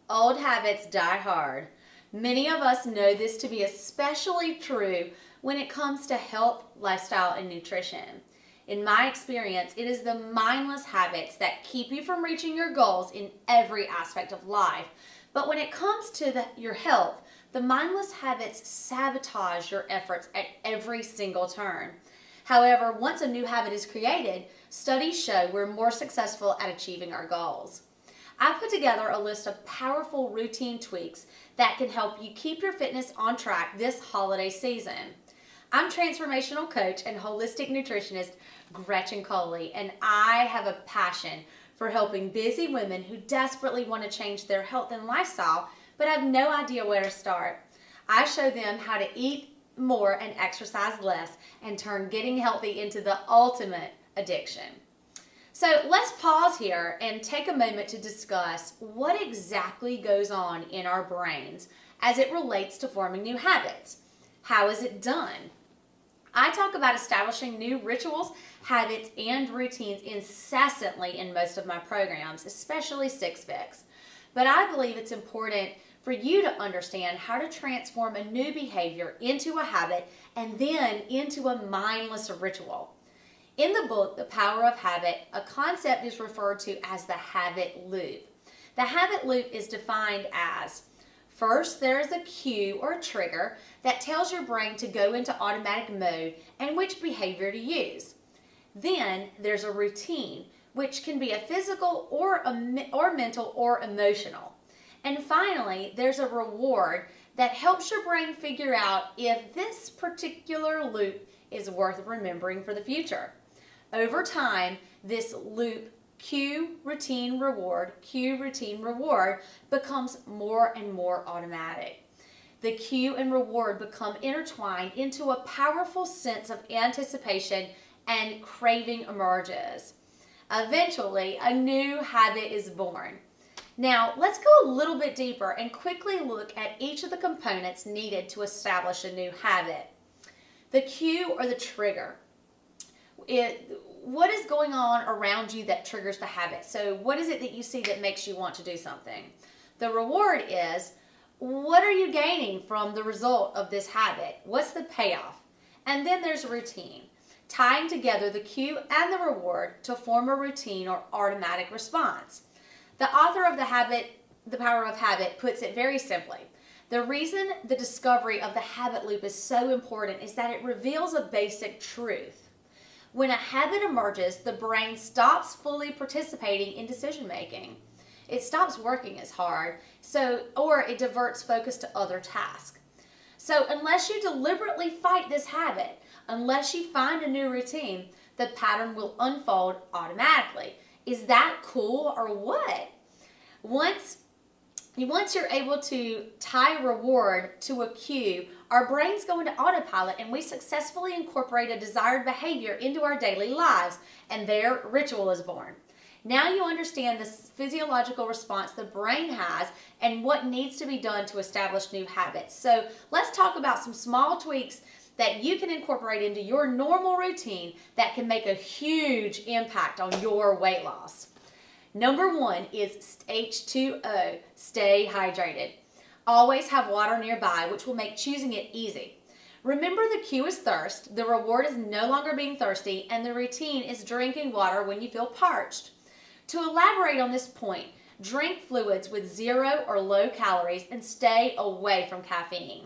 Old habits die hard. Many of us know this to be especially true when it comes to health, lifestyle, and nutrition. In my experience, it is the mindless habits that keep you from reaching your goals in every aspect of life. But when it comes to your health, the mindless habits sabotage your efforts at every single turn. However, once a new habit is created, studies show we're more successful at achieving our goals. I put together a list of powerful routine tweaks that can help you keep your fitness on track this holiday season. I'm transformational coach and holistic nutritionist Gretchen Coley, and I have a passion for helping busy women who desperately want to change their health and lifestyle but have no idea where to start. I show them how to eat more and exercise less and turn getting healthy into the ultimate addiction. So let's pause here and take a moment to discuss what exactly goes on in our brains as it relates to forming new habits. How is it done? I talk about establishing new rituals, habits, and routines incessantly in most of my programs, especially Six Fix. But I believe it's important for you to understand how to transform a new behavior into a habit and then into a mindless ritual. In the book, The Power of Habit, a concept is referred to as the habit loop. The habit loop is defined as: first, there is a cue or a trigger that tells your brain to go into automatic mode and which behavior to use. Then there's a routine, which can be a physical or mental or emotional. And finally, there's a reward that helps your brain figure out if this particular loop is worth remembering for the future. Over time, this loop, cue, routine, reward, becomes more and more automatic. The cue and reward become intertwined into a powerful sense of anticipation and craving emerges. Eventually, a new habit is born. Now, let's go a little bit deeper and quickly look at each of the components needed to establish a new habit. The cue or the trigger. What is going on around you that triggers the habit? So what is it that you see that makes you want to do something? The reward is, what are you gaining from the result of this habit? What's the payoff? And then there's a routine, tying together the cue and the reward to form a routine or automatic response. The author of The Power of Habit puts it very simply. The reason the discovery of the habit loop is so important is that it reveals a basic truth. When a habit emerges, the brain stops fully participating in decision making. It stops working as hard, or it diverts focus to other tasks. So unless you deliberately fight this habit, unless you find a new routine, the pattern will unfold automatically. Is that cool or what? Once you're able to tie reward to a cue, our brains go into autopilot and we successfully incorporate a desired behavior into our daily lives, and their ritual is born. Now you understand the physiological response the brain has and what needs to be done to establish new habits. So let's talk about some small tweaks that you can incorporate into your normal routine that can make a huge impact on your weight loss. Number one is H2O, stay hydrated. Always have water nearby, which will make choosing it easy. Remember, the cue is thirst, the reward is no longer being thirsty, and the routine is drinking water when you feel parched. To elaborate on this point, drink fluids with 0 or low calories and stay away from caffeine.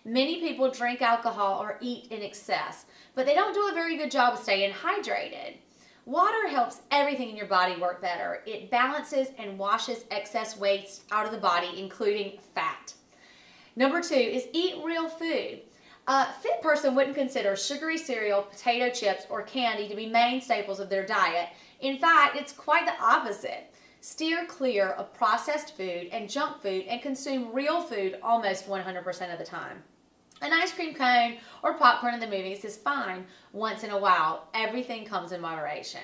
Many people drink alcohol or eat in excess, but they don't do a very good job of staying hydrated. Water helps everything in your body work better. It balances and washes excess waste out of the body, including fat. Number two is eat real food. A fit person wouldn't consider sugary cereal, potato chips, or candy to be main staples of their diet. In fact, it's quite the opposite. Steer clear of processed food and junk food and consume real food almost 100% of the time. An ice cream cone or popcorn in the movies is fine once in a while. Everything comes in moderation.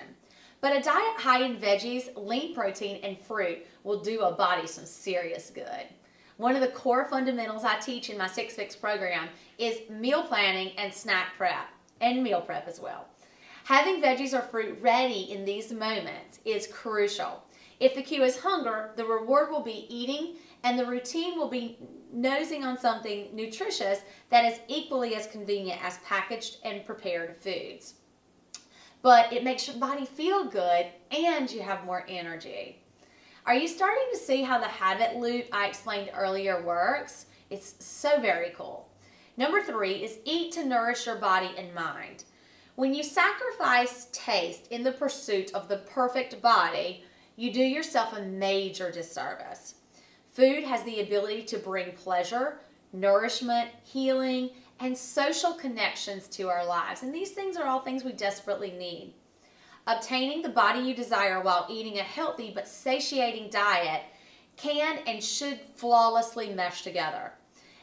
But a diet high in veggies, lean protein, and fruit will do a body some serious good. One of the core fundamentals I teach in my Six Fix program is meal planning and snack prep, and meal prep as well. Having veggies or fruit ready in these moments is crucial. If the cue is hunger, the reward will be eating, and the routine will be nosing on something nutritious that is equally as convenient as packaged and prepared foods. But it makes your body feel good and you have more energy. Are you starting to see how the habit loop I explained earlier works? It's so very cool. Number 3 is eat to nourish your body and mind. When you sacrifice taste in the pursuit of the perfect body, you do yourself a major disservice. Food has the ability to bring pleasure, nourishment, healing, and social connections to our lives. And these things are all things we desperately need. Obtaining the body you desire while eating a healthy but satiating diet can and should flawlessly mesh together.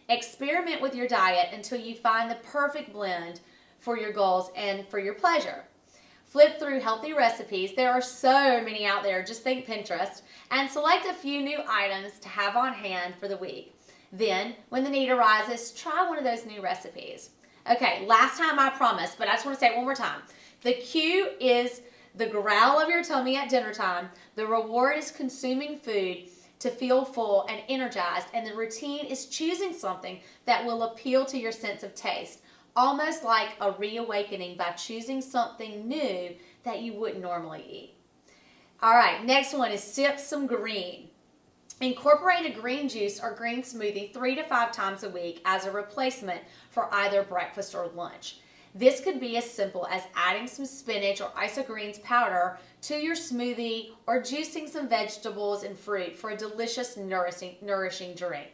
Experiment with your diet until you find the perfect blend for your goals and for your pleasure. Flip through healthy recipes. There are so many out there. Just think Pinterest. And select a few new items to have on hand for the week. Then, when the need arises, try one of those new recipes. Okay, last time I promised, but I just want to say it one more time. The cue is the growl of your tummy at dinner time. The reward is consuming food to feel full and energized. And the routine is choosing something that will appeal to your sense of taste. Almost like a reawakening by choosing something new that you wouldn't normally eat. All right, next one is sip some green. Incorporate a green juice or green smoothie 3 to 5 times a week as a replacement for either breakfast or lunch. This could be as simple as adding some spinach or isogreens powder to your smoothie or juicing some vegetables and fruit for a delicious, nourishing drink.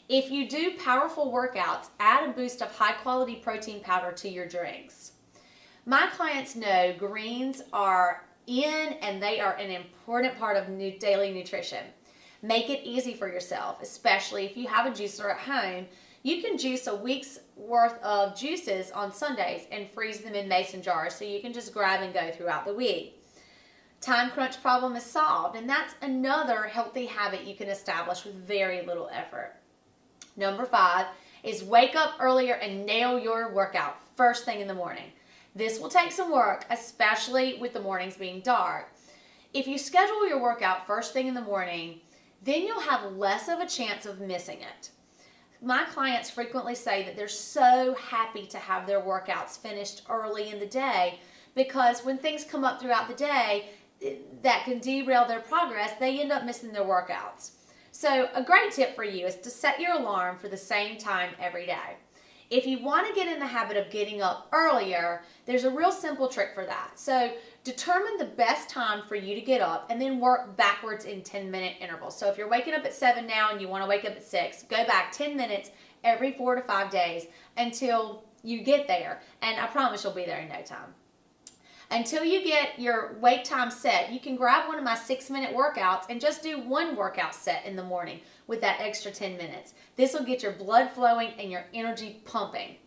If you do powerful workouts, add a boost of high-quality protein powder to your drinks. My clients know greens are in and they are an important part of daily nutrition. Make it easy for yourself, especially if you have a juicer at home. You can juice a week's worth of juices on Sundays and freeze them in mason jars so you can just grab and go throughout the week. Time crunch problem is solved, and that's another healthy habit you can establish with very little effort. Number 5 is wake up earlier and nail your workout first thing in the morning. This will take some work, especially with the mornings being dark. If you schedule your workout first thing in the morning, then you'll have less of a chance of missing it. My clients frequently say that they're so happy to have their workouts finished early in the day because when things come up throughout the day that can derail their progress, they end up missing their workouts. So a great tip for you is to set your alarm for the same time every day. If you want to get in the habit of getting up earlier, there's a real simple trick for that. So determine the best time for you to get up and then work backwards in 10-minute intervals. So if you're waking up at 7 now and you want to wake up at 6, go back 10 minutes every 4 to 5 days until you get there. And I promise you'll be there in no time. Until you get your wake time set, you can grab one of my 6-minute workouts and just do one workout set in the morning with that extra 10 minutes. This will get your blood flowing and your energy pumping.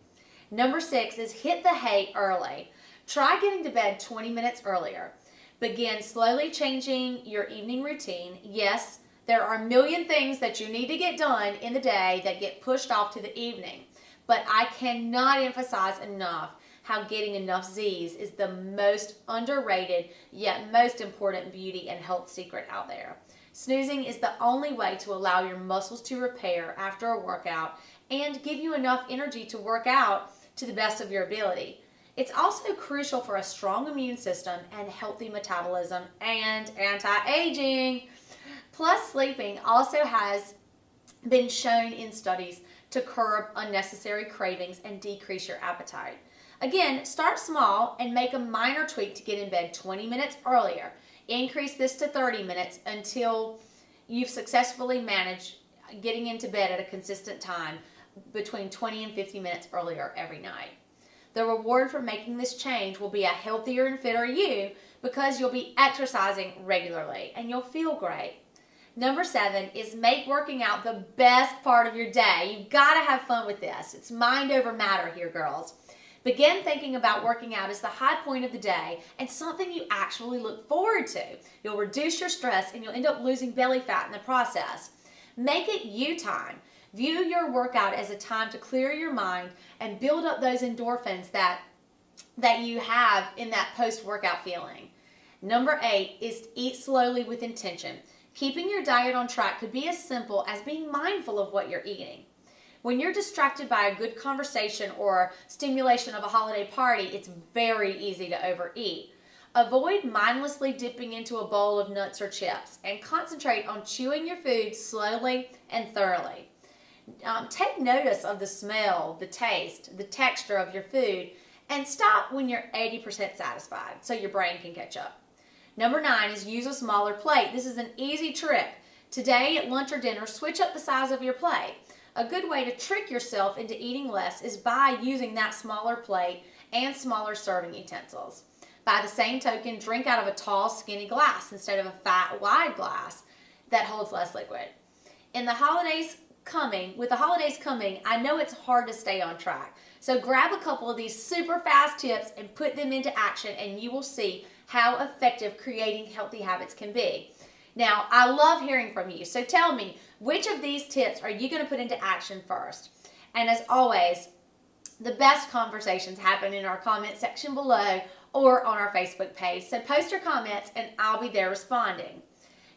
Number 6 is hit the hay early. Try getting to bed 20 minutes earlier. Begin slowly changing your evening routine. Yes, there are a million things that you need to get done in the day that get pushed off to the evening, but I cannot emphasize enough how getting enough Z's is the most underrated yet most important beauty and health secret out there. Snoozing is the only way to allow your muscles to repair after a workout and give you enough energy to work out to the best of your ability. It's also crucial for a strong immune system and healthy metabolism and anti-aging. Plus, sleeping also has been shown in studies to curb unnecessary cravings and decrease your appetite. Again, start small and make a minor tweak to get in bed 20 minutes earlier. Increase this to 30 minutes until you've successfully managed getting into bed at a consistent time between 20 and 50 minutes earlier every night. The reward for making this change will be a healthier and fitter you because you'll be exercising regularly and you'll feel great. Number 7 is make working out the best part of your day. You've got to have fun with this. It's mind over matter here, girls. Begin thinking about working out as the high point of the day and something you actually look forward to. You'll reduce your stress and you'll end up losing belly fat in the process. Make it you time. View your workout as a time to clear your mind and build up those endorphins that you have in that post-workout feeling. Number 8 is eat slowly with intention. Keeping your diet on track could be as simple as being mindful of what you're eating. When you're distracted by a good conversation or stimulation of a holiday party, it's very easy to overeat. Avoid mindlessly dipping into a bowl of nuts or chips and concentrate on chewing your food slowly and thoroughly. Take notice of the smell, the taste, the texture of your food, and stop when you're 80% satisfied so your brain can catch up. Number 9 is use a smaller plate. This is an easy trick. Today at lunch or dinner, switch up the size of your plate. A good way to trick yourself into eating less is by using that smaller plate and smaller serving utensils. By the same token, drink out of a tall, skinny glass instead of a fat, wide glass that holds less liquid. With the holidays coming, I know it's hard to stay on track. So grab a couple of these super fast tips and put them into action, and you will see how effective creating healthy habits can be. Now, I love hearing from you, so tell me, which of these tips are you going to put into action first? And as always, the best conversations happen in our comment section below or on our Facebook page. So post your comments and I'll be there responding.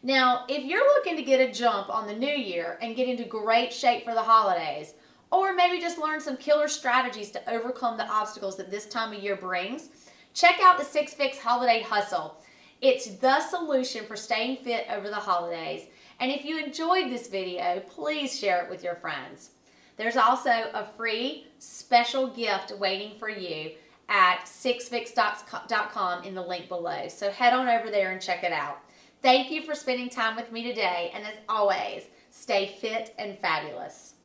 Now, if you're looking to get a jump on the new year and get into great shape for the holidays, or maybe just learn some killer strategies to overcome the obstacles that this time of year brings, check out the 6 Fix Holiday Hustle. It's the solution for staying fit over the holidays. And if you enjoyed this video, please share it with your friends. There's also a free special gift waiting for you at 6fix.com in the link below. So head on over there and check it out. Thank you for spending time with me today. And as always, stay fit and fabulous.